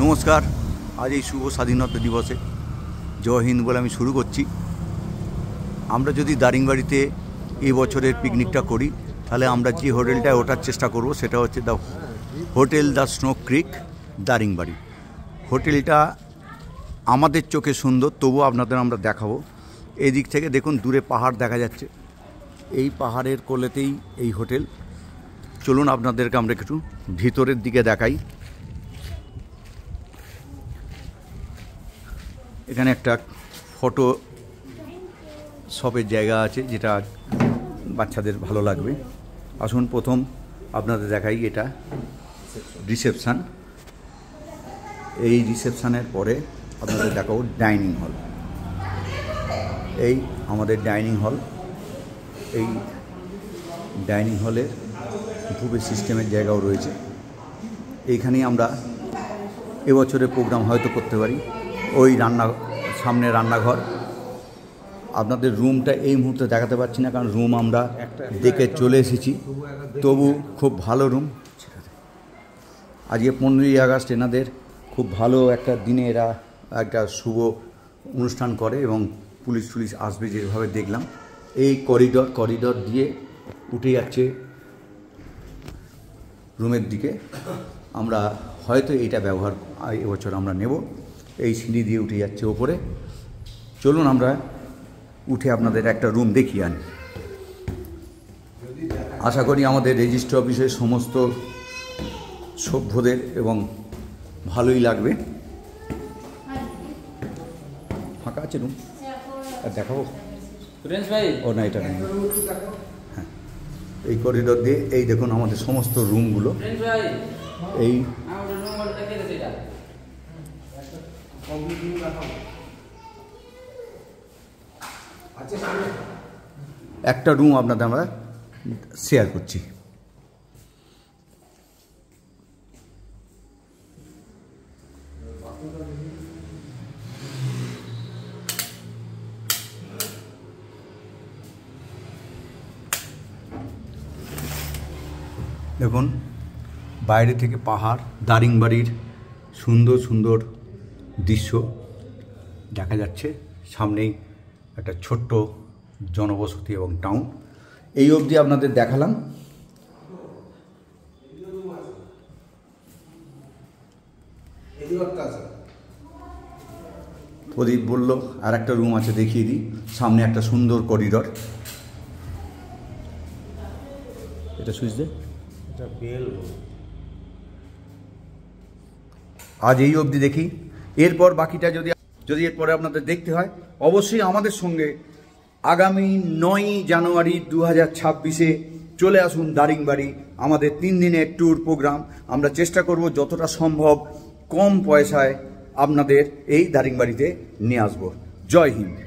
নমস্কার। আজ এই শুভ স্বাধীনতা দিবসে জয় হিন্দ বলে আমি শুরু করছি। আমরা যদি দারিংবাড়িতে এই বছরের পিকনিকটা করি তাহলে আমরা যে হোটেলটায় ওঠার চেষ্টা করব সেটা হচ্ছে the hotel the snow creek Daringbadi. হোটেলটা আমাদের চোখে সুন্দর, তবুও আপনাদের আমরা দেখাবো। এই দিক থেকে দেখুন দূরে পাহাড় দেখা যাচ্ছে, এই পাহাড়ের কোলেতেই এই হোটেল। চলুন আপনাদেরকে আমরা একটু ভিতরের দিকে দেখাই। এখানে একটা ফটো শপের জায়গা আছে যেটা বাচ্চাদের ভালো লাগবে। আসুন প্রথম আপনাদের দেখাই, এটা রিসেপশান। এই রিসেপশানের পরে আপনাদের দেখাবো ডাইনিং হল। এই আমাদের ডাইনিং হল। এই ডাইনিং হলের বুফে সিস্টেমের জায়গাও রয়েছে। এইখানেই আমরা এবছরের প্রোগ্রাম হয়তো করতে পারি। ওই সামনে রান্নাঘর। আপনাদের রুমটা এই মুহূর্তে দেখাতে পারছি না, কারণ রুম আমরা দেখে চলে এসেছি, তবু খুব ভালো রুম। আজকে 15ই আগস্ট, এনাদের খুব ভালো একটা দিনে এরা একটা শুভ অনুষ্ঠান করে এবং পুলিশ আসবে যেভাবে দেখলাম। এই করিডর দিয়ে উঠে যাচ্ছে রুমের দিকে। আমরা হয়তো এইটা ব্যবহার এবছর আমরা নেব। এই সিঁড়ি দিয়ে উঠে যাচ্ছে ওপরে। চলুন আমরা উঠে আপনাদের একটা রুম দেখিয়ে আনি। আশা করি আমাদের রেজিস্ট্রি অফিসের সমস্ত সভ্যদের এবং ভালোই লাগবে। ফাঁকা আছে রুম? আর দেখাবো ও না, এটা নেই। হ্যাঁ, এই করিডর দিয়ে এই দেখুন আমাদের সমস্ত রুমগুলো। এই একটা রুম আপনাদের আমরা শেয়ার করছি। দেখুন বাইরে থেকে পাহাড়, দারিংবাড়ির সুন্দর সুন্দর দৃশ্য দেখা যাচ্ছে। সামনেই একটা ছোট্ট জনবসতি এবং টাউন। এই অবধি আপনাদের দেখালাম। প্রদীপ বলল আর একটা রুম আছে, দেখিয়ে দিই। সামনে একটা সুন্দর করিডর। এটা সুইচ দে। আজ এই অবধি দেখি, এরপর বাকিটা যদি এরপরে আপনাদের দেখতে হয় অবশ্যই আমাদের সঙ্গে আগামী 9ই জানুয়ারি 2026-এ চলে আসুন দারিংবাড়ি। আমাদের 3 দিনের ট্যুর প্রোগ্রাম। আমরা চেষ্টা করব যতটা সম্ভব কম পয়সায় আপনাদের এই দারিংবাড়িতে নিয়ে আসবো। জয় হিন্দ।